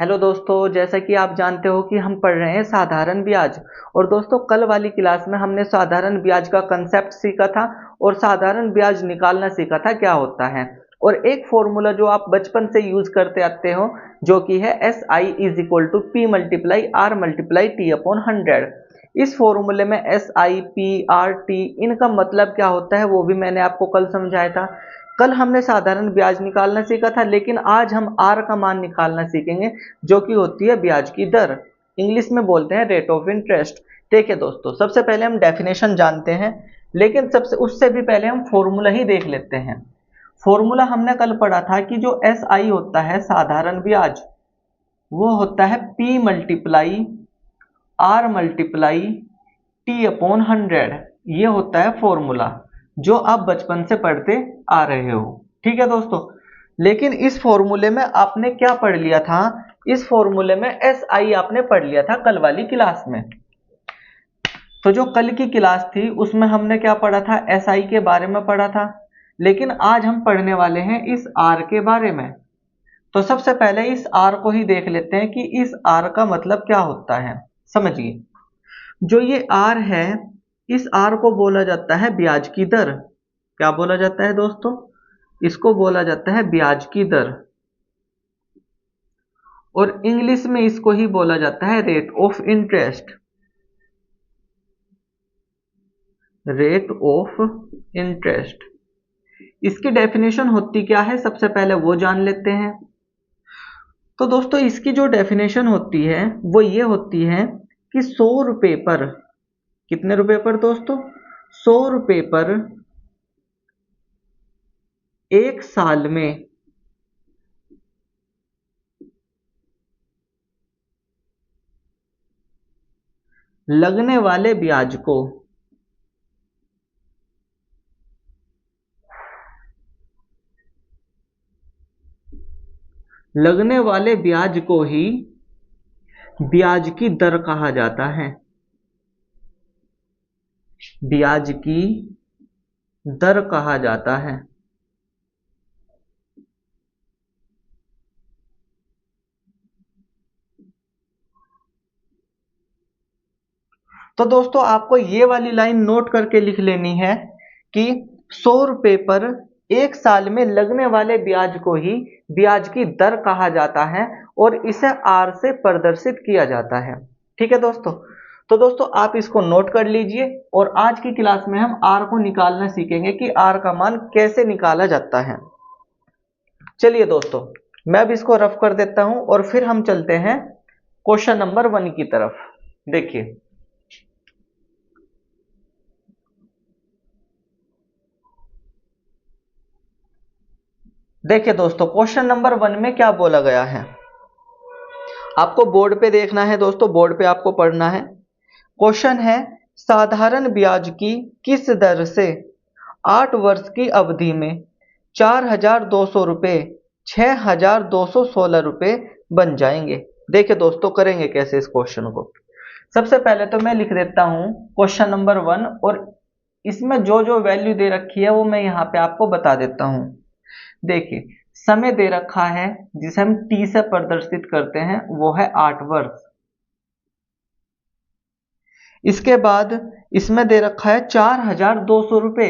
Hello दोस्तों, जैसा कि आप जानते हो कि हम पढ़ रहे हैं साधारण ब्याज। और दोस्तों, कल वाली क्लास में हमने साधारण ब्याज का कंसेप्ट सीखा था और साधारण ब्याज निकालना सीखा था क्या होता है। और एक फॉर्मूला जो आप बचपन से यूज करते आते हो, जो कि है SI = P × R × T/100। इस फॉर्मूले में SI, P, R, T इनका मतलब क्या होता है वो भी मैंने आपको कल समझाया था। कल हमने साधारण ब्याज निकालना सीखा था, लेकिन आज हम आर का मान निकालना सीखेंगे, जो कि होती है ब्याज की दर। इंग्लिश में बोलते हैं रेट ऑफ इंटरेस्ट। देखिए दोस्तों, सबसे पहले हम डेफिनेशन जानते हैं, लेकिन सबसे उससे भी पहले हम फॉर्मूला ही देख लेते हैं। फॉर्मूला हमने कल पढ़ा था कि जो एस आई होता है साधारण ब्याज, वो होता है P × R × T/100। ये होता है फॉर्मूला जो आप बचपन से पढ़ते आ रहे हो। ठीक है दोस्तों, लेकिन इस फॉर्मूले में आपने क्या पढ़ लिया था? इस फॉर्मूले में एस आई आपने पढ़ लिया था कल वाली क्लास में। तो जो कल की क्लास थी उसमें हमने क्या पढ़ा था? एस आई के बारे में पढ़ा था। लेकिन आज हम पढ़ने वाले हैं इस आर के बारे में। तो सबसे पहले इस आर को ही देख लेते हैं कि इस आर का मतलब क्या होता है। समझिए, जो ये आर है, इस आर को बोला जाता है ब्याज की दर। क्या बोला जाता है दोस्तों? इसको बोला जाता है ब्याज की दर। और इंग्लिश में इसको ही बोला जाता है rate of interest. Rate of interest. इसकी डेफिनेशन होती क्या है, सबसे पहले वो जान लेते हैं। तो दोस्तों, इसकी जो डेफिनेशन होती है वो ये होती है कि 100 रुपए पर, कितने रुपए पर दोस्तों? 100 रुपए पर एक साल में लगने वाले ब्याज को ही ब्याज की दर कहा जाता है। ब्याज की दर कहा जाता है। तो दोस्तों, आपको ये वाली लाइन नोट करके लिख लेनी है कि 100 रुपए पर एक साल में लगने वाले ब्याज को ही ब्याज की दर कहा जाता है और इसे आर से प्रदर्शित किया जाता है। ठीक है दोस्तों, तो दोस्तों आप इसको नोट कर लीजिए और आज की क्लास में हम आर को निकालना सीखेंगे कि आर का मान कैसे निकाला जाता है। चलिए दोस्तों, मैं अब इसको रफ कर देता हूं और फिर हम चलते हैं क्वेश्चन नंबर 1 की तरफ। देखिए, दोस्तों क्वेश्चन नंबर 1 में क्या बोला गया है, आपको बोर्ड पे देखना है दोस्तों, बोर्ड पे आपको पढ़ना है। क्वेश्चन है, साधारण ब्याज की किस दर से 8 वर्ष की अवधि में 4,200 रुपए 6,216 रुपए बन जाएंगे। देखिए दोस्तों, करेंगे कैसे इस क्वेश्चन को। सबसे पहले तो मैं लिख देता हूं क्वेश्चन नंबर 1, और इसमें जो जो वैल्यू दे रखी है वो मैं यहाँ पे आपको बता देता हूं। देखिए, समय दे रखा है जिसे हम टी से प्रदर्शित करते हैं, वो है 8 वर्ष। इसके बाद इसमें दे रखा है 4,200 रुपए।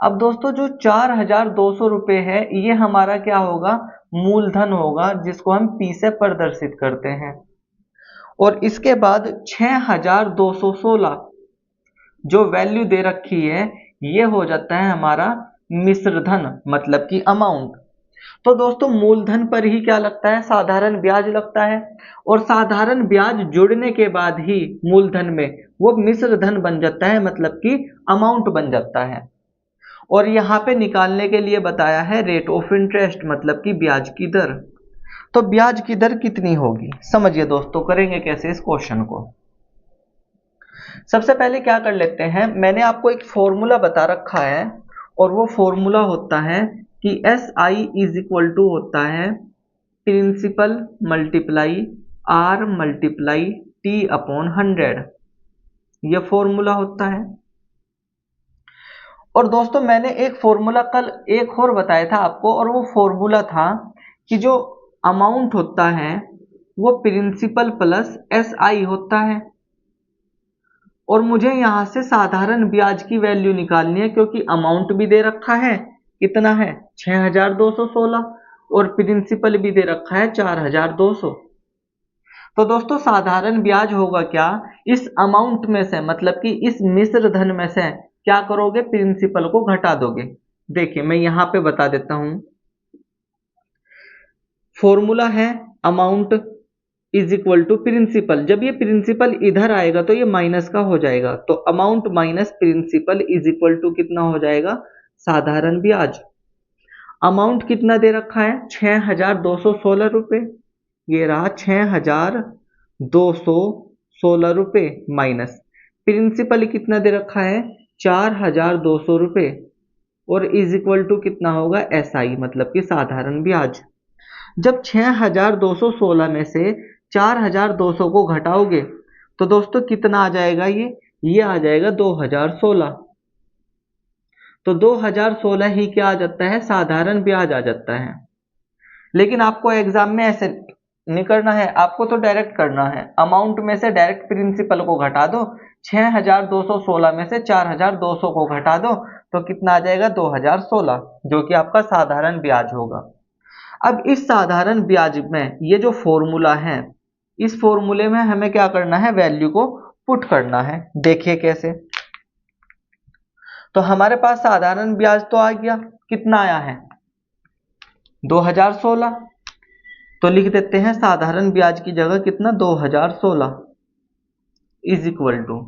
अब दोस्तों, जो 4,200 रुपए है, ये हमारा क्या होगा? मूलधन होगा, जिसको हम पी से प्रदर्शित करते हैं। और इसके बाद 6,216 जो वैल्यू दे रखी है, ये हो जाता है हमारा मिश्र धन, मतलब कि अमाउंट। तो दोस्तों, मूलधन पर ही क्या लगता है? साधारण ब्याज लगता है। और साधारण ब्याज जुड़ने के बाद ही मूलधन में वो मिश्र धन बन जाता है, मतलब कि अमाउंट बन जाता है। और यहाँ पे निकालने के लिए बताया है रेट ऑफ इंटरेस्ट, मतलब कि ब्याज की दर। तो ब्याज की दर कितनी होगी, समझिए दोस्तों, करेंगे कैसे इस क्वेश्चन को। सबसे पहले क्या कर लेते हैं, मैंने आपको एक फॉर्मूला बता रखा है, और वो फॉर्मूला होता है कि S I is equal to होता है principal multiply R multiply T/100। यह फॉर्मूला होता है। और दोस्तों, मैंने एक फॉर्मूला कल एक और बताया था आपको, और वो फॉर्मूला था कि जो अमाउंट होता है वो प्रिंसिपल प्लस SI होता है। और मुझे यहां से साधारण ब्याज की वैल्यू निकालनी है, क्योंकि अमाउंट भी दे रखा है, कितना है 6216, और प्रिंसिपल भी दे रखा है 4200। तो दोस्तों साधारण ब्याज होगा क्या, इस अमाउंट में से मतलब कि इस मिश्र धन में से क्या करोगे, प्रिंसिपल को घटा दोगे। देखिए मैं यहां पे बता देता हूं, फॉर्मूला है amount is equal to principal. जब ये प्रिंसिपल इधर आएगा तो ये माइनस का हो जाएगा, तो amount minus principal is equal to कितना हो जाएगा, साधारण ब्याज। अमाउंट कितना दे रखा है 6216 रुपए, ये रहा 6216 रुपए, माइनस प्रिंसिपल कितना दे रखा है 4200 रुपए, और इज इक्वल टू कितना होगा SI मतलब कि साधारण ब्याज। जब 6216 में से 4200 को घटाओगे तो दोस्तों कितना आ जाएगा, ये आ जाएगा 2016। तो 2016 ही क्या आ जाता है, साधारण ब्याज आ जाता है। लेकिन आपको एग्जाम में ऐसे नहीं करना है, आपको तो डायरेक्ट करना है, अमाउंट में से डायरेक्ट प्रिंसिपल को घटा दो, 6216 में से 4200 को घटा दो तो कितना आ जाएगा 2016, जो कि आपका साधारण ब्याज होगा। अब इस साधारण ब्याज में ये जो फॉर्मूला है, इस फॉर्मूले में हमें क्या करना है, वैल्यू को पुट करना है। देखिए कैसे, तो हमारे पास साधारण ब्याज तो आ गया, कितना आया है 2016, तो लिख देते हैं साधारण ब्याज की जगह कितना 2016 इज इक्वल टू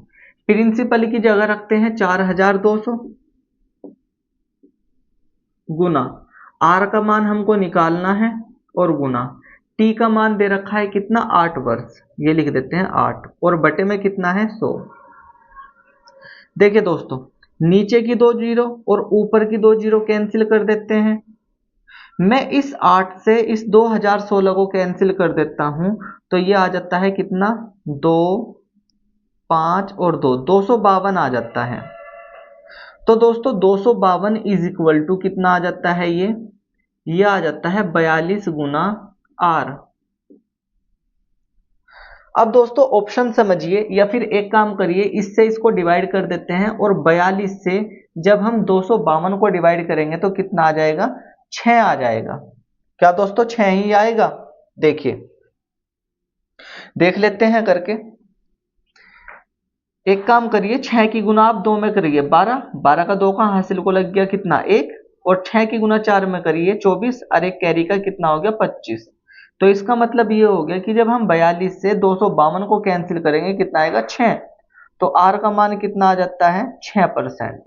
प्रिंसिपल की जगह रखते हैं 4200 गुना R का मान हमको निकालना है, और गुना T का मान दे रखा है कितना 8 वर्ष, ये लिख देते हैं 8, और बटे में कितना है 100। देखिए दोस्तों नीचे की 2 जीरो और ऊपर की 2 जीरो कैंसिल कर देते हैं। मैं इस 8 से इस 2016 को कैंसिल कर देता हूं, तो ये आ जाता है कितना 2 5 और 2 252 आ जाता है। तो दोस्तों 252 इज इक्वल टू कितना आ जाता है, ये आ जाता है 42 गुना R। अब दोस्तों ऑप्शन समझिए, या फिर एक काम करिए, इससे इसको डिवाइड कर देते हैं, और 42 से जब हम 252 को डिवाइड करेंगे तो कितना आ जाएगा 6 आ जाएगा। क्या दोस्तों 6 ही आएगा, देखिए देख लेते हैं करके। एक काम करिए, 6 की गुना आप 2 में करिए 12, 12 का 2 का हासिल को लग गया कितना 1, और 6 की गुना 4 में करिए 24, और एक कैरी का कितना हो गया 25। तो इसका मतलब ये हो गया कि जब हम 42 से 252 को कैंसिल करेंगे कितना आएगा 6, तो R का मान कितना आ जाता है 6%,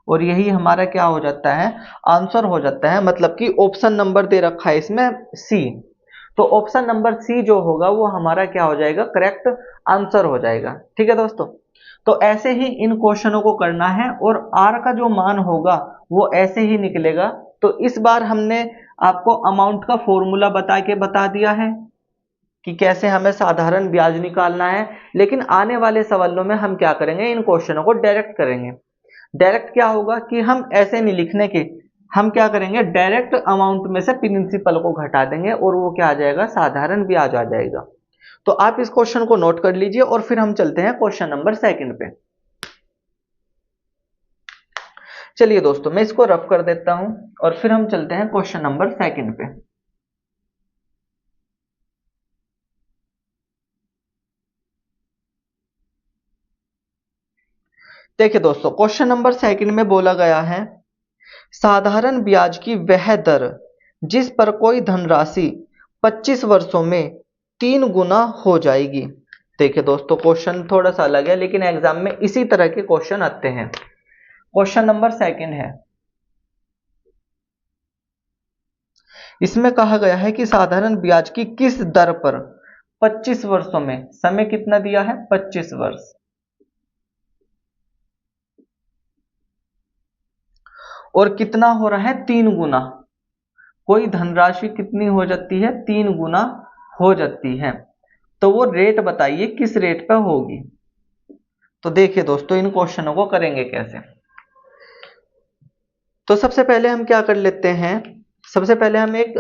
और यही हमारा क्या हो जाता है, आंसर हो जाता है। मतलब कि ऑप्शन नंबर दे रखा है इसमें C, तो ऑप्शन नंबर C जो होगा वो हमारा क्या हो जाएगा, करेक्ट आंसर हो जाएगा। ठीक है दोस्तों, तो ऐसे ही इन क्वेश्चनों को करना है, और R का जो मान होगा वो ऐसे ही निकलेगा। तो इस बार हमने आपको अमाउंट का फॉर्मूला बता दिया है कि कैसे हमें साधारण ब्याज निकालना है, लेकिन आने वाले सवालों में हम क्या करेंगे, इन क्वेश्चनों को डायरेक्ट करेंगे। डायरेक्ट क्या होगा कि हम ऐसे नहीं लिखने के, हम क्या करेंगे, डायरेक्ट अमाउंट में से प्रिंसिपल को घटा देंगे, और वो क्या आ जाएगा, साधारण ब्याज आ जाएगा। तो आप इस क्वेश्चन को नोट कर लीजिए, और फिर हम चलते हैं क्वेश्चन नंबर 2 पे। चलिए दोस्तों मैं इसको रफ कर देता हूं, और फिर हम चलते हैं क्वेश्चन नंबर 2 पे। देखिए दोस्तों क्वेश्चन नंबर 2 में बोला गया है, साधारण ब्याज की वह दर जिस पर कोई धनराशि 25 वर्षों में 3 गुना हो जाएगी। देखिए दोस्तों क्वेश्चन थोड़ा सा अलग है, लेकिन एग्जाम में इसी तरह के क्वेश्चन आते हैं। क्वेश्चन नंबर 2 है, इसमें कहा गया है कि साधारण ब्याज की किस दर पर 25 वर्षों में, समय कितना दिया है 25 वर्ष, और कितना हो रहा है 3 गुना, कोई धनराशि कितनी हो जाती है 3 गुना हो जाती है, तो वो रेट बताइए किस रेट पर होगी। तो देखिए दोस्तों इन क्वेश्चनों को करेंगे कैसे। तो सबसे पहले हम क्या कर लेते हैं, सबसे पहले हम एक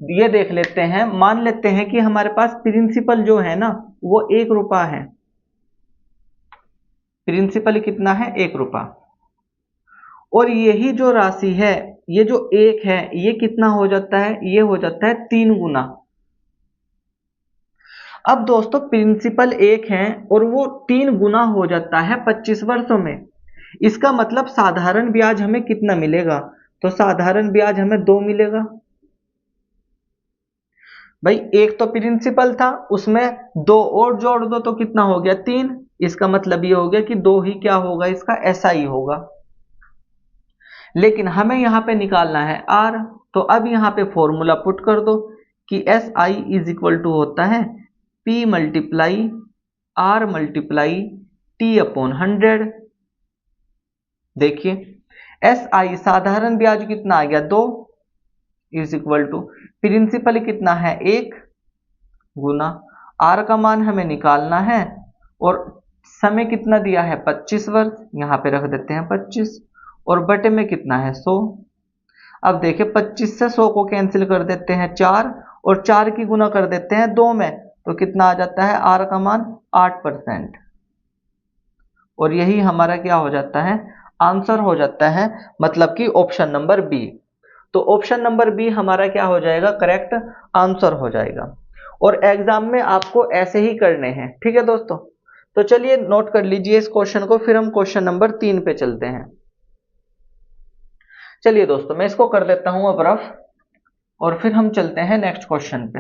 ये देख लेते हैं, मान लेते हैं कि हमारे पास प्रिंसिपल जो है ना वो 1 रुपया है। प्रिंसिपल कितना है? 1 रुपया। और यही जो राशि है, ये जो 1 है, ये कितना हो जाता है? ये हो जाता है 3 गुना। अब दोस्तों प्रिंसिपल 1 है और वो 3 गुना हो जाता है 25 वर्षों में। इसका मतलब साधारण ब्याज हमें कितना मिलेगा? तो साधारण ब्याज हमें 2 मिलेगा। भाई एक तो प्रिंसिपल था, उसमें 2 और जोड़ दो तो कितना हो गया? 3। इसका मतलब ये हो गया कि 2 ही क्या होगा? इसका SI होगा। लेकिन हमें यहां पे निकालना है R, तो अब यहां पे फॉर्मूला पुट कर दो कि SI इज इक्वल टू होता है P multiply R multiply T upon 100। देखिए SI साधारण ब्याज कितना आ गया? 2 इज इक्वल टू प्रिंसिपल कितना है? 1 गुना R का मान हमें निकालना है और समय कितना दिया है? 25 वर्ष। यहां पे रख देते हैं 25 और बटे में कितना है? 100। अब देखिए 25 से 100 को कैंसिल कर देते हैं 4 और 4 की गुना कर देते हैं 2 में, तो कितना आ जाता है? R का मान 8%। और यही हमारा क्या हो जाता है? आंसर हो जाता है, मतलब कि ऑप्शन नंबर बी। तो ऑप्शन नंबर बी हमारा क्या हो जाएगा? करेक्ट आंसर हो जाएगा। और एग्जाम में आपको ऐसे ही करने हैं, ठीक है दोस्तों। तो चलिए नोट कर लीजिए इस क्वेश्चन को, फिर हम क्वेश्चन नंबर 3 पे चलते हैं। चलिए दोस्तों मैं इसको कर देता हूं अब रफ, और फिर हम चलते हैं नेक्स्ट क्वेश्चन पे।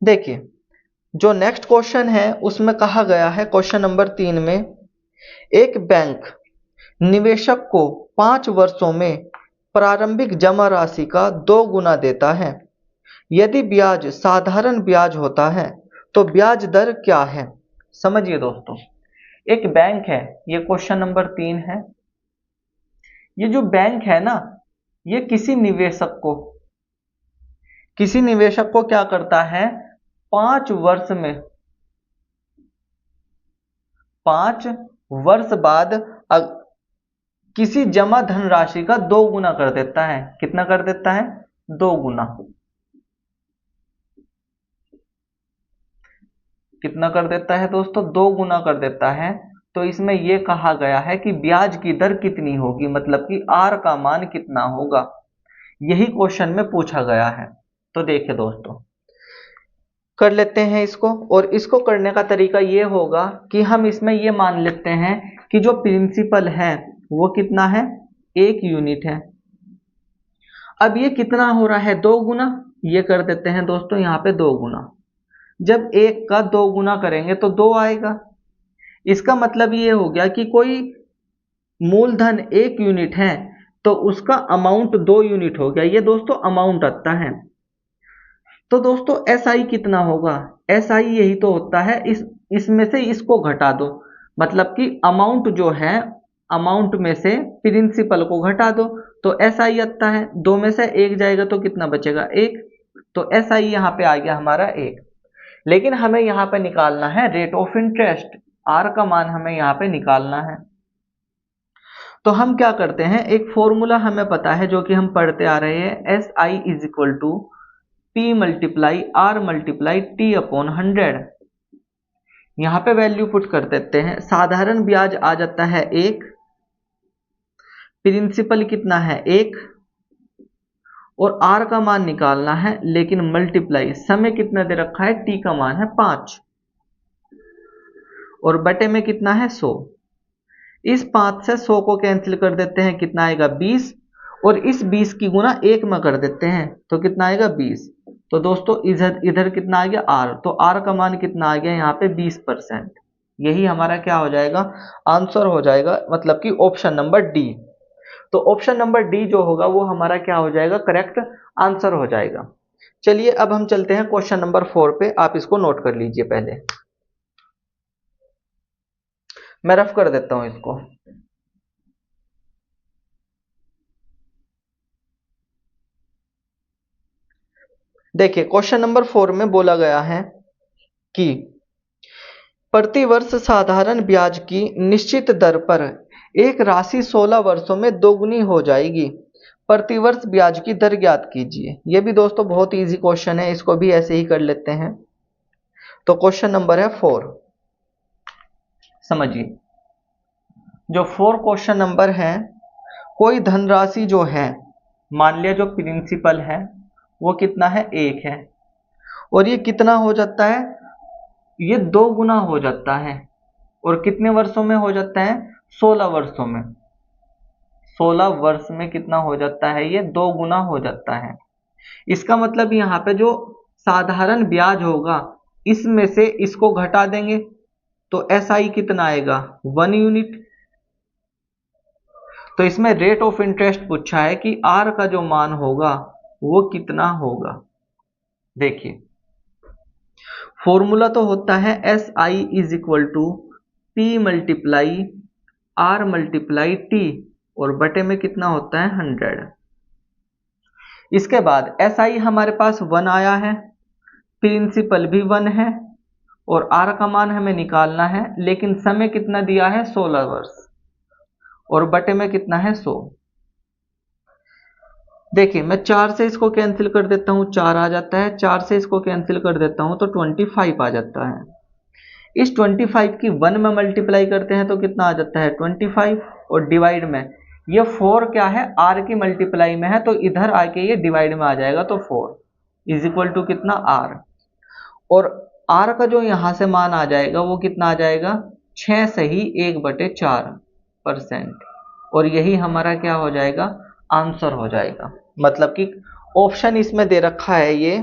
देखिए जो नेक्स्ट क्वेश्चन है उसमें कहा गया है क्वेश्चन नंबर 3 में, एक बैंक निवेशक को 5 वर्षों में प्रारंभिक जमा राशि का 2 गुना देता है। यदि ब्याज साधारण ब्याज होता है तो ब्याज दर क्या है? समझिए दोस्तों, एक बैंक है, ये क्वेश्चन नंबर 3 है। ये जो बैंक है ना, ये किसी निवेशक को क्या करता है? 5 वर्ष में, 5 वर्ष बाद किसी जमा धनराशि का 2 गुना कर देता है। कितना कर देता है? 2 गुना। कितना कर देता है दोस्तों? 2 गुना कर देता है। तो इसमें यह कहा गया है कि ब्याज की दर कितनी होगी, मतलब कि R का मान कितना होगा, यही क्वेश्चन में पूछा गया है। तो देखिए दोस्तों कर लेते हैं इसको, और इसको करने का तरीका यह होगा कि हम इसमें यह मान लेते हैं कि जो प्रिंसिपल है वो कितना है? 1 यूनिट है। अब ये कितना हो रहा है? 2 गुना। ये कर देते हैं दोस्तों यहां पे 2 गुना। जब 1 का 2 गुना करेंगे तो 2 आएगा। इसका मतलब ये हो गया कि कोई मूलधन 1 यूनिट है तो उसका अमाउंट 2 यूनिट हो गया। ये दोस्तों अमाउंट आता है। तो दोस्तों SI कितना होगा? SI यही तो होता है, इसमें से इसको घटा दो, मतलब कि अमाउंट जो है, अमाउंट में से प्रिंसिपल को घटा दो तो SI आता है। 2 में से 1 जाएगा तो कितना बचेगा? 1। तो SI यहां पे आ गया हमारा 1। लेकिन हमें यहां पे निकालना है रेट ऑफ इंटरेस्ट, R का मान हमें यहां पे निकालना है। तो हम क्या करते हैं, एक फॉर्मूला हमें पता है जो कि हम पढ़ते आ रहे हैं, SI is equal to P multiply R multiply T upon 100। यहां पे वैल्यू पुट कर देते हैं। साधारण ब्याज आ जाता है 1, प्रिंसिपल कितना है? 1, और R का मान निकालना है, लेकिन मल्टीप्लाई समय कितना दे रखा है? T का मान है 5, और बटे में कितना है? 100। इस 5 से 100 को कैंसिल कर देते हैं, कितना आएगा? 20, और इस 20 की गुना 1 में कर देते हैं तो कितना आएगा? 20। तो दोस्तों इधर इधर कितना आ गया? R। तो R का मान कितना आ गया यहाँ पे? 20%। यही हमारा क्या हो जाएगा? आंसर हो जाएगा, मतलब कि ऑप्शन नंबर डी। तो ऑप्शन नंबर डी जो होगा वो हमारा क्या हो जाएगा? करेक्ट आंसर हो जाएगा। चलिए अब हम चलते हैं क्वेश्चन नंबर 4 पे। आप इसको नोट कर लीजिए, पहले मैं रफ कर देता हूं इसको। देखिए क्वेश्चन नंबर 4 में बोला गया है कि प्रतिवर्ष साधारण ब्याज की निश्चित दर पर एक राशि 16 वर्षों में दोगुनी हो जाएगी। प्रतिवर्ष ब्याज की दर ज्ञात कीजिए। ये भी दोस्तों बहुत इजी क्वेश्चन है, इसको भी ऐसे ही कर लेते हैं। तो क्वेश्चन नंबर है 4, समझिए। जो 4 क्वेश्चन नंबर है, कोई धनराशि जो है, मान लिया जो प्रिंसिपल है वो कितना है, 1 है, और ये कितना हो जाता है, ये 2 गुना हो जाता है। और कितने वर्षों में हो जाता है, 16 वर्षों में। 16 वर्ष में कितना हो जाता है, ये 2 गुना हो जाता है। इसका मतलब यहाँ पे जो साधारण ब्याज होगा इसमें से इसको घटा देंगे तो एसआई कितना आएगा, 1 यूनिट। तो इसमें रेट ऑफ इंटरेस्ट पूछा है कि आर का जो मान होगा वो कितना होगा। देखिए फॉर्मूला तो होता है S I is equal to P multiply R multiply T, और बटे में कितना होता है, 100। इसके बाद एस आई हमारे पास 1 आया है, प्रिंसिपल भी 1 है, और आर का मान हमें निकालना है, लेकिन समय कितना दिया है, 16 वर्ष, और बटे में कितना है, 100। देखिए मैं 4 से इसको कैंसिल कर देता हूं, 4 आ जाता है, 4 से इसको कैंसिल कर देता हूं तो 25 आ जाता है। इस 25 की 1 में मल्टीप्लाई करते हैं तो कितना आ जाता है, 25, और डिवाइड में ये 4 क्या है, आर की मल्टीप्लाई में है, तो इधर आके ये डिवाइड में आ जाएगा, तो 4 इज इक्वल टू कितना, आर। और आर का जो यहां से मान आ जाएगा वो कितना आ जाएगा, 6 सही 1/4%, और यही हमारा क्या हो जाएगा, आंसर हो जाएगा। मतलब कि ऑप्शन इसमें दे रखा है ये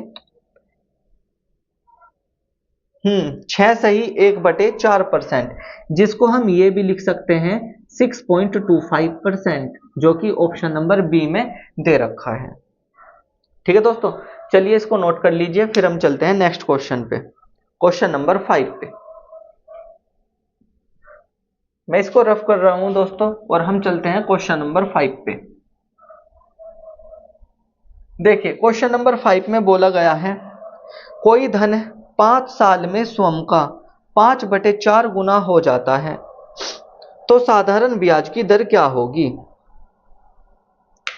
6 सही 1/4%, जिसको हम ये भी लिख सकते हैं 6.25%, जो कि ऑप्शन नंबर बी में दे रखा है। ठीक है दोस्तों, चलिए इसको नोट कर लीजिए, फिर हम चलते हैं नेक्स्ट क्वेश्चन पे, क्वेश्चन नंबर 5 पे। मैं इसको रफ कर रहा हूं दोस्तों, और हम चलते हैं क्वेश्चन नंबर 5 पे। देखिए क्वेश्चन नंबर 5 में बोला गया है, कोई धन 5 साल में स्वयं का 5/4 गुना हो जाता है, तो साधारण ब्याज की दर क्या होगी।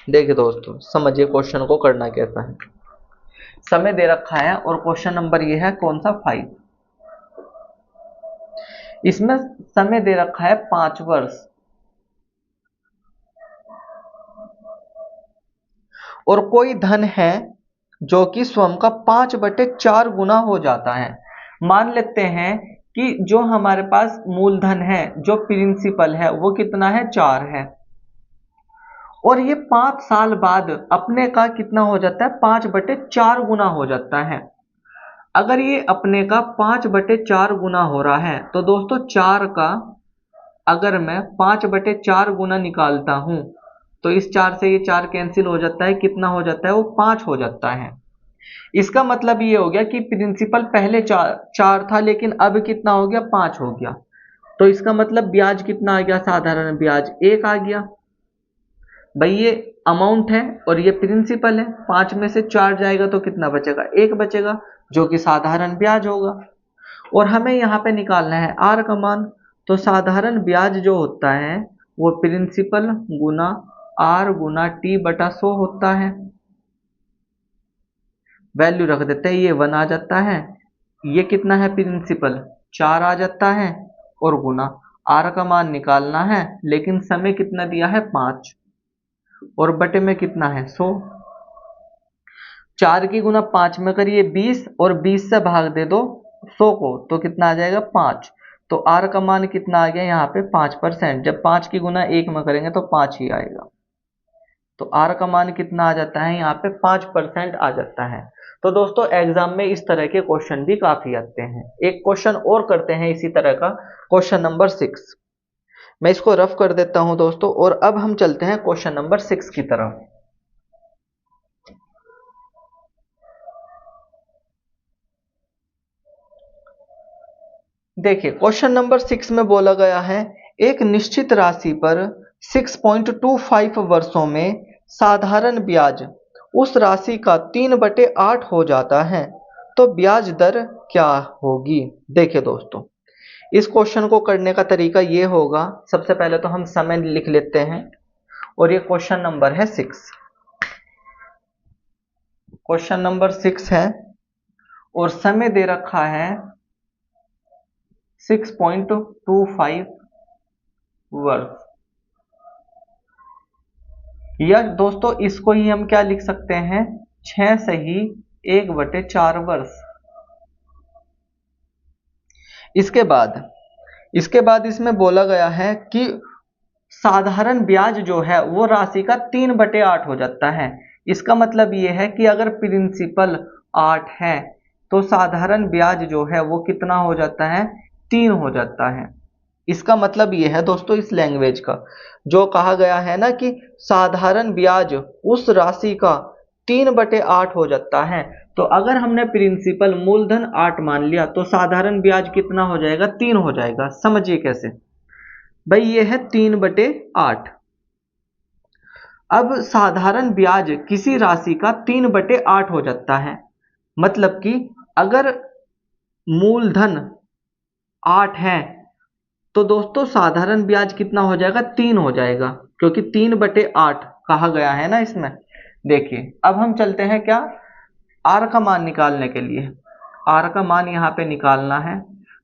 देखिए दोस्तों समझिए क्वेश्चन को करना कैसा है। समय दे रखा है और क्वेश्चन नंबर ये है कौन सा, 5। इसमें समय दे रखा है 5 वर्ष, और कोई धन है जो कि स्वयं का 5/4 गुना हो जाता है। मान लेते हैं कि जो हमारे पास मूलधन है, जो प्रिंसिपल है, वो कितना है, 4 है, और ये 5 साल बाद अपने का कितना हो जाता है, 5/4 गुना हो जाता है। अगर ये अपने का 5/4 गुना हो रहा है तो दोस्तों 4 का अगर मैं 5/4 गुना निकालता हूं तो इस 4 से ये 4 कैंसिल हो जाता है, कितना हो जाता है, वो 5 हो जाता है। इसका मतलब ये हो गया कि प्रिंसिपल पहले 4 था, लेकिन अब कितना हो गया, 5 हो गया। तो इसका मतलब ब्याज कितना आ गया, साधारण ब्याज 1 आ गया। भाई ये अमाउंट है और ये प्रिंसिपल है, 5 में से 4 जाएगा तो कितना बचेगा, 1 बचेगा, जो कि साधारण ब्याज होगा। और हमें यहाँ पे निकालना है आर का मान। तो साधारण ब्याज जो होता है वो प्रिंसिपल गुना आर गुना टी बटा 100 होता है। वैल्यू रख देते हैं, ये 1 आ जाता है, ये कितना है, प्रिंसिपल 4 आ जाता है, और गुना आर का मान निकालना है, लेकिन समय कितना दिया है, 5, और बटे में कितना है, 100। 4 की गुना 5 में करिए 20, और 20 से भाग दे दो 100 को, तो कितना आ जाएगा, 5। तो आर का मान कितना आ गया यहाँ पे, 5%। जब 5 की गुना 1 में करेंगे तो 5 ही आएगा। तो आर का मान कितना आ जाता है, यहाँ पे 5% आ जाता है। तो दोस्तों एग्जाम में इस तरह के क्वेश्चन भी काफी आते हैं। एक क्वेश्चन और करते हैं इसी तरह का, क्वेश्चन नंबर 6। मैं इसको रफ कर देता हूं दोस्तों, और अब हम चलते हैं क्वेश्चन नंबर 6 की तरफ। देखिए क्वेश्चन नंबर 6 में बोला गया है, एक निश्चित राशि पर 6.25 वर्षों में साधारण ब्याज उस राशि का 3/8 हो जाता है, तो ब्याज दर क्या होगी। देखिए दोस्तों इस क्वेश्चन को करने का तरीका ये होगा, सबसे पहले तो हम समय लिख लेते हैं, और ये क्वेश्चन नंबर है 6। क्वेश्चन नंबर 6 है और समय दे रखा है 6.25 वर्ष। या दोस्तों इसको ही हम क्या लिख सकते हैं, 6 सही 1/4 वर्ष। इसके बाद इसमें बोला गया है कि साधारण ब्याज जो है वो राशि का 3/8 हो जाता है। इसका मतलब ये है कि अगर प्रिंसिपल 8 है तो साधारण ब्याज जो है वो कितना हो जाता है, 3 हो जाता है। इसका मतलब ये है दोस्तों इस लैंग्वेज का, जो कहा गया है ना कि साधारण ब्याज उस राशि का 3/8 हो जाता है, तो अगर हमने प्रिंसिपल मूलधन 8 मान लिया तो साधारण ब्याज कितना हो जाएगा, 3 हो जाएगा। समझिए कैसे भाई, ये है 3/8। अब साधारण ब्याज किसी राशि का 3/8 हो जाता है, मतलब कि अगर मूलधन 8 है तो दोस्तों साधारण ब्याज कितना हो जाएगा, 3 हो जाएगा, क्योंकि 3/8 कहा गया है ना इसमें। देखिए अब हम चलते हैं क्या, आर का मान निकालने के लिए। आर का मान यहाँ पे निकालना है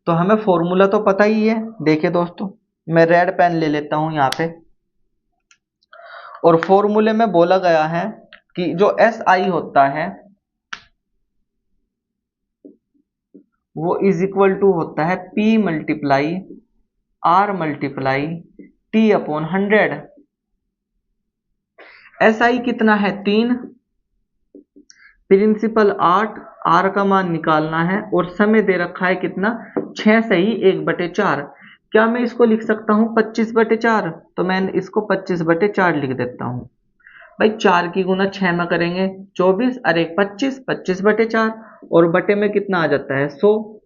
तो हमें फॉर्मूला तो पता ही है। देखिए दोस्तों मैं रेड पेन ले लेता हूं यहाँ पे, और फॉर्मूले में बोला गया है कि जो एस आई होता है वो इज इक्वल टू होता है P multiply R multiply T/100। S I कितना है, 3, प्रिंसिपल 8, R का मान निकालना है और समय दे रखा है कितना, 6 सही 1/4। क्या मैं इसको लिख सकता हूं 25/4? तो मैं इसको 25/4 लिख देता हूं। भाई 4 की गुना 6 में करेंगे 24 और 1 25, 25/4, और बटे में कितना आ जाता है, 100।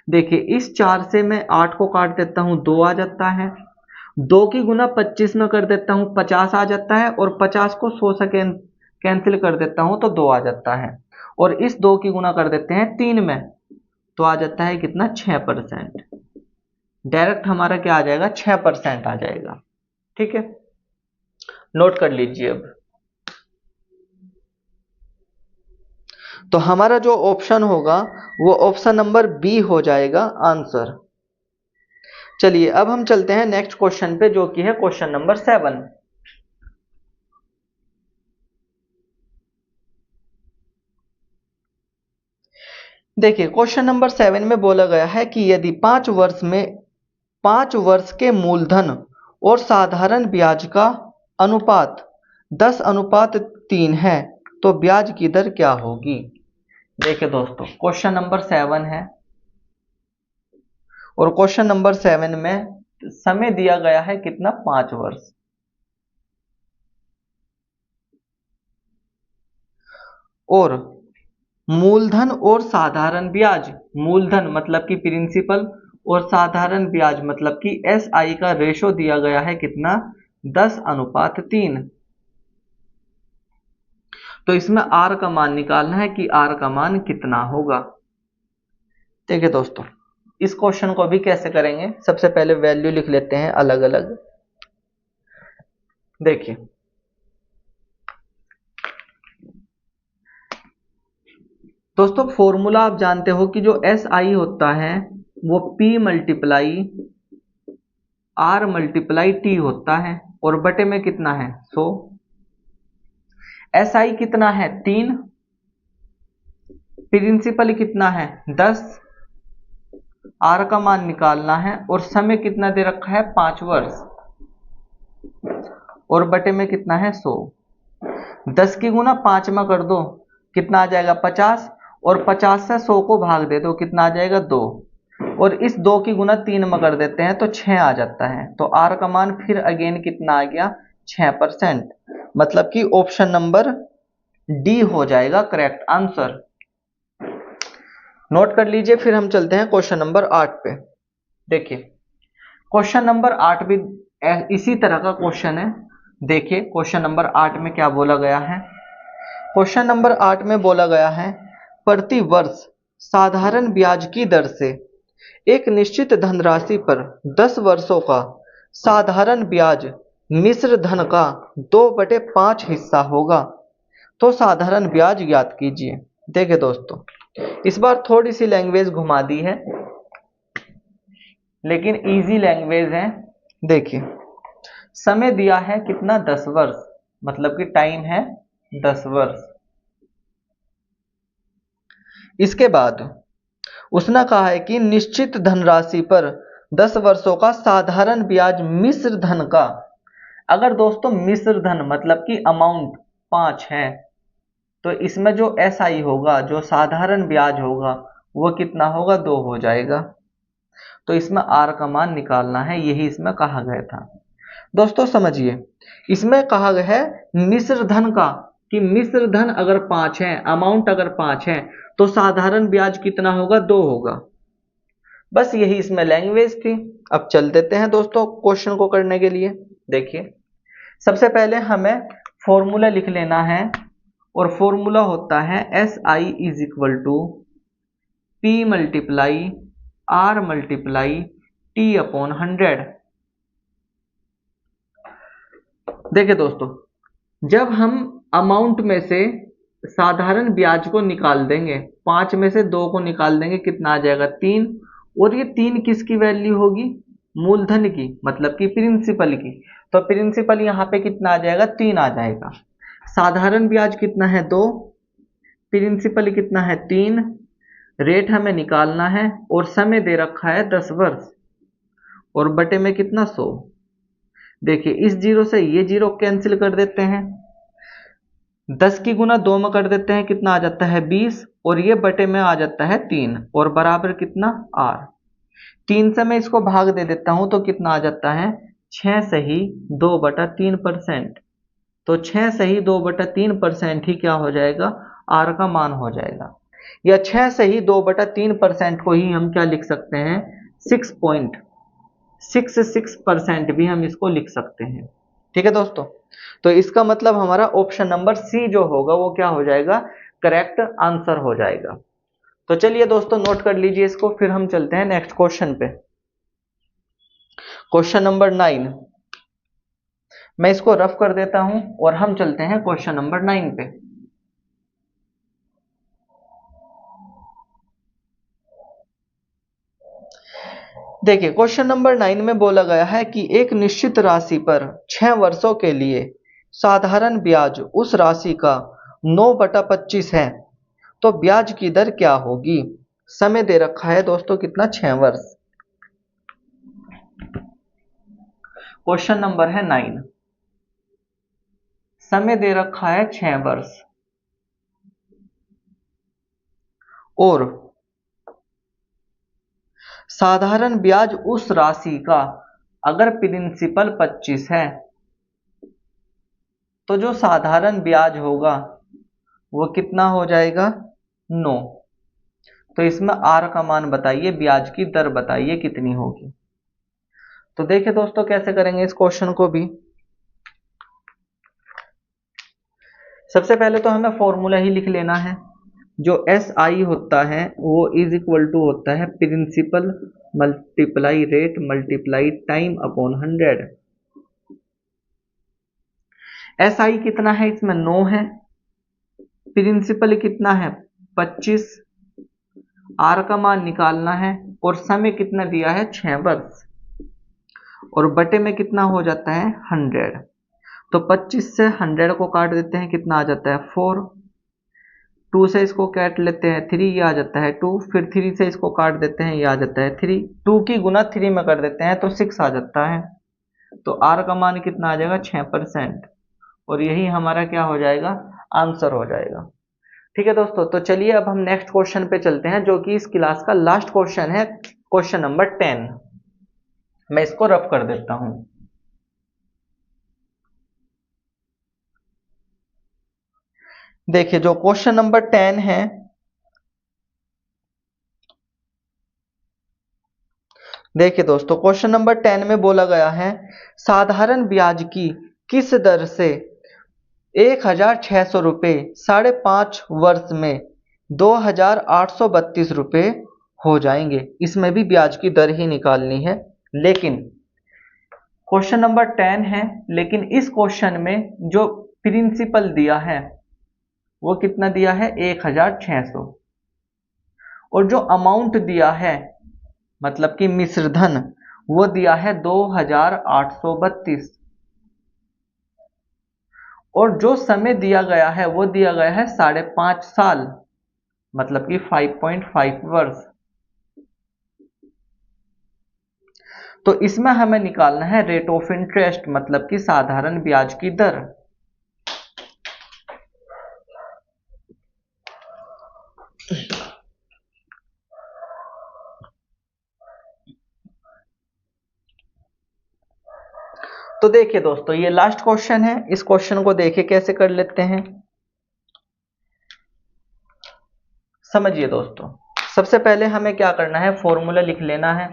देखिए इस 4 से मैं 8 को काट देता हूं, 2 आ जाता है। 2 की गुना 25 में कर देता हूं, 50 आ जाता है, और 50 को 100 से कैंसिल कर देता हूं तो 2 आ जाता है। और इस 2 की गुना कर देते हैं 3 में, तो आ जाता है कितना, 6%। डायरेक्ट हमारा क्या आ जाएगा, 6% आ जाएगा। ठीक है, नोट कर लीजिए। अब तो हमारा जो ऑप्शन होगा वो ऑप्शन नंबर बी हो जाएगा आंसर। चलिए अब हम चलते हैं नेक्स्ट क्वेश्चन पे, जो कि है क्वेश्चन नंबर 7। देखिए क्वेश्चन नंबर 7 में बोला गया है कि यदि 5 वर्ष के मूलधन और साधारण ब्याज का अनुपात 10:3 है तो ब्याज की दर क्या होगी। देखिए दोस्तों क्वेश्चन नंबर 7 है और क्वेश्चन नंबर 7 में समय दिया गया है कितना, 5 वर्ष। और मूलधन और साधारण ब्याज, मूलधन मतलब कि प्रिंसिपल और साधारण ब्याज मतलब कि एस आई का रेशो दिया गया है कितना, 10:3। तो इसमें आर का मान निकालना है कि आर का मान कितना होगा। देखिए दोस्तों इस क्वेश्चन को भी कैसे करेंगे, सबसे पहले वैल्यू लिख लेते हैं अलग अलग। देखिए दोस्तों फॉर्मूला आप जानते हो कि जो एस आई होता है वो P multiply R multiply T होता है, और बटे में कितना है, 100। एस आई कितना है, 3, प्रिंसिपल कितना है, 10, आर का मान निकालना है और समय कितना दे रखा है, 5 वर्ष, और बटे में कितना है, 100। 10 की गुना 5 में कर दो, कितना आ जाएगा, 50, और 50 से 100 को भाग दे दो, कितना आ जाएगा, 2, और इस 2 की गुना 3 में कर देते हैं तो 6 आ जाता है। तो आर का मान फिर अगेन कितना आ गया, 6%। मतलब कि ऑप्शन नंबर डी हो जाएगा करेक्ट आंसर। नोट कर लीजिए। फिर हम चलते हैं क्वेश्चन नंबर 8 पे। देखिए क्वेश्चन नंबर 8 भी इसी तरह का क्वेश्चन है। देखिए क्वेश्चन नंबर 8 में क्या बोला गया है। क्वेश्चन नंबर 8 में बोला गया है प्रति वर्ष साधारण ब्याज की दर से एक निश्चित धनराशि पर 10 वर्षों का साधारण ब्याज मिश्र धन का 2/5 हिस्सा होगा। तो साधारण ब्याज ज्ञात कीजिए। देखिए दोस्तों, इस बार थोड़ी सी लैंग्वेज घुमा दी है, लेकिन इजी लैंग्वेज है। देखिए, समय दिया है कितना, 10 वर्ष, मतलब कि टाइम है 10 वर्ष। इसके बाद उसने कहा है कि निश्चित धनराशि पर 10 वर्षों का साधारण ब्याज मिश्र धन का, अगर दोस्तों मिश्र धन मतलब कि अमाउंट 5 है, तो इसमें जो SI होगा, जो साधारण ब्याज होगा, वो कितना होगा, 2 हो जाएगा। तो इसमें R का मान निकालना है, यही इसमें कहा गया था। दोस्तों समझिए, इसमें कहा गया है मिश्र धन का, कि मिश्र धन अगर 5 है, अमाउंट अगर 5 है, तो साधारण ब्याज कितना होगा, 2 होगा। बस यही इसमें लैंग्वेज थी। अब चल देते हैं दोस्तों क्वेश्चन को करने के लिए। देखिए, सबसे पहले हमें फॉर्मूला लिख लेना है, और फॉर्मूला होता है SI is equal to P multiply R multiply T upon 100। देखिए दोस्तों, जब हम अमाउंट में से साधारण ब्याज को निकाल देंगे, 5 में से 2 को निकाल देंगे, कितना आ जाएगा, 3। और ये 3 किसकी वैल्यू होगी, मूलधन की, मतलब कि प्रिंसिपल की। तो प्रिंसिपल यहाँ पे कितना आ जाएगा, 3 आ जाएगा। साधारण ब्याज कितना है, 2, प्रिंसिपल कितना है, 3, रेट हमें निकालना है, और समय दे रखा है 10 वर्ष, और बटे में कितना, 100। देखिए, इस जीरो से ये जीरो कैंसिल कर देते हैं, 10 की गुना 2 में कर देते हैं, कितना आ जाता है, 20, और ये बटे में आ जाता है 3, और बराबर कितना, R। 3 से मैं इसको भाग दे देता हूं, तो कितना आ जाता है, 6 सही 2/3%। तो 6 सही 2/3% ही क्या हो जाएगा, R का मान हो जाएगा। या 6 सही 2/3% को ही हम क्या लिख सकते हैं, 6.66% भी हम इसको लिख सकते हैं। ठीक है दोस्तों, तो इसका मतलब हमारा ऑप्शन नंबर सी जो होगा वो क्या हो जाएगा, करेक्ट आंसर हो जाएगा। तो चलिए दोस्तों, नोट कर लीजिए इसको, फिर हम चलते हैं नेक्स्ट क्वेश्चन पे। क्वेश्चन नंबर 9, मैं इसको रफ कर देता हूं, और हम चलते हैं क्वेश्चन नंबर 9 पे। देखिए, क्वेश्चन नंबर 9 में बोला गया है कि एक निश्चित राशि पर 6 वर्षों के लिए साधारण ब्याज उस राशि का 9/25 है, तो ब्याज की दर क्या होगी। समय दे रखा है दोस्तों कितना, 6 वर्ष। क्वेश्चन नंबर है 9, समय दे रखा है 6 वर्ष, और साधारण ब्याज उस राशि का, अगर प्रिंसिपल 25 है, तो जो साधारण ब्याज होगा वो कितना हो जाएगा, 9। तो इसमें R का मान बताइए, ब्याज की दर बताइए कितनी होगी। तो देखिए दोस्तों, कैसे करेंगे इस क्वेश्चन को भी। सबसे पहले तो हमें फॉर्मूला ही लिख लेना है। जो SI होता है वो इज इक्वल टू होता है principal multiply rate multiply time upon 100। SI कितना है, इसमें 9 है, प्रिंसिपल कितना है, 25, R का मान निकालना है, और समय कितना दिया है, 6 वर्ष, और बटे में कितना हो जाता है, 100। तो 25 से 100 को काट देते हैं, कितना आ जाता है, 4। 2 से इसको काट लेते हैं, 3, ये आ जाता है 2। फिर 3 से इसको काट देते हैं, ये आ जाता है 3। 2 की गुना 3 में कर देते हैं, तो 6 आ जाता है। तो R का मान कितना आ जाएगा, 6%, और यही हमारा क्या हो जाएगा, आंसर हो जाएगा। ठीक है दोस्तों, तो चलिए अब हम नेक्स्ट क्वेश्चन पे चलते हैं, जो कि इस क्लास का लास्ट क्वेश्चन है, क्वेश्चन नंबर 10। मैं इसको रफ कर देता हूं। देखिए, जो क्वेश्चन नंबर 10 है, देखिए दोस्तों, क्वेश्चन नंबर 10 में बोला गया है साधारण ब्याज की किस दर से 1,600 रुपये 5.5 वर्ष में 2,832 रुपये हो जाएंगे। इसमें भी ब्याज की दर ही निकालनी है, लेकिन क्वेश्चन नंबर 10 है, लेकिन इस क्वेश्चन में जो प्रिंसिपल दिया है वो कितना दिया है 1600, और जो अमाउंट दिया है मतलब कि मिश्र धन वो दिया है 2832, और जो समय दिया गया है वो दिया गया है 5.5 साल मतलब कि 5.5 वर्ष। तो इसमें हमें निकालना है रेट ऑफ इंटरेस्ट मतलब कि साधारण ब्याज की दर। तो देखिए दोस्तों, ये लास्ट क्वेश्चन है, इस क्वेश्चन को देखिए कैसे कर लेते हैं। समझिए दोस्तों, सबसे पहले हमें क्या करना है, फॉर्मूला लिख लेना है।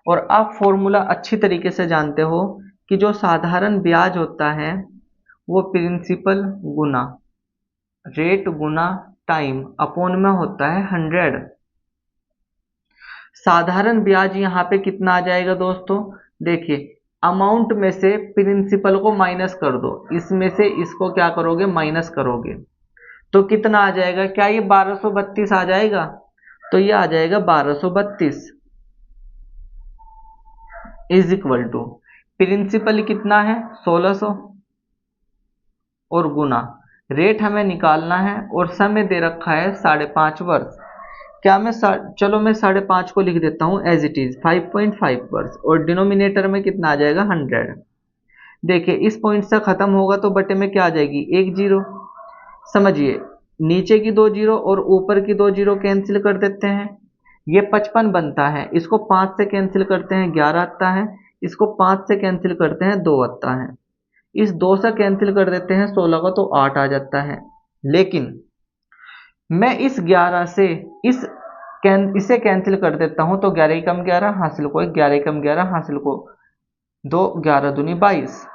और आप फॉर्मूला अच्छी तरीके से जानते हो कि जो साधारण ब्याज होता है वो प्रिंसिपल गुना रेट गुना टाइम अपॉन में होता है 100। साधारण ब्याज यहाँ पे कितना आ जाएगा दोस्तों, देखिए अमाउंट में से प्रिंसिपल को माइनस कर दो, इसमें से इसको क्या करोगे, माइनस करोगे, तो कितना आ जाएगा, क्या ये 1232 आ जाएगा, तो ये आ जाएगा 1232 इज इक्वल टू प्रिंसिपल कितना है 1600 और गुना रेट हमें निकालना है और समय दे रखा है 5.5 वर्ष। क्या मैं चलो मैं 5.5 को लिख देता हूं एज इट इज 5.5 वर्ष, और डिनोमिनेटर में कितना आ जाएगा 100। देखिए इस पॉइंट से खत्म होगा तो बटे में क्या आ जाएगी, एक जीरो। समझिए नीचे की 2 जीरो और ऊपर की 2 जीरो कैंसिल कर देते हैं, ये 55 बनता है, इसको 5 से कैंसिल करते हैं 11 आता है, इसको 5 से कैंसिल करते हैं 2 आता है, इस 2 से कैंसिल कर देते हैं 16 का तो 8 आ जाता है। लेकिन मैं इस 11 से इसे कैंसिल कर देता हूं तो 11 कम 11 हासिल को 11 कम 11 हासिल को 2, 11 दूनी 22।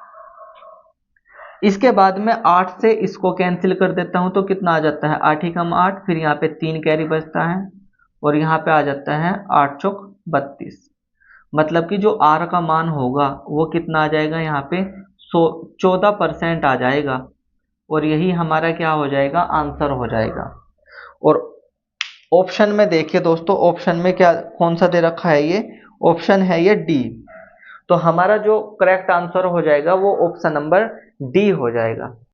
इसके बाद में 8 से इसको कैंसिल कर देता हूं तो कितना आ जाता है, 8 ही कम 8, फिर यहाँ पे 3 कैरी बचता है और यहाँ पे आ जाता है 8 चौक 32। मतलब कि जो आर का मान होगा वो कितना आ जाएगा, यहाँ पे 14% आ जाएगा, और यही हमारा क्या हो जाएगा, आंसर हो जाएगा। और ऑप्शन में देखिए दोस्तों, ऑप्शन में क्या कौन सा दे रखा है, ये ऑप्शन है ये डी। तो हमारा जो करेक्ट आंसर हो जाएगा वो ऑप्शन नंबर डी हो जाएगा।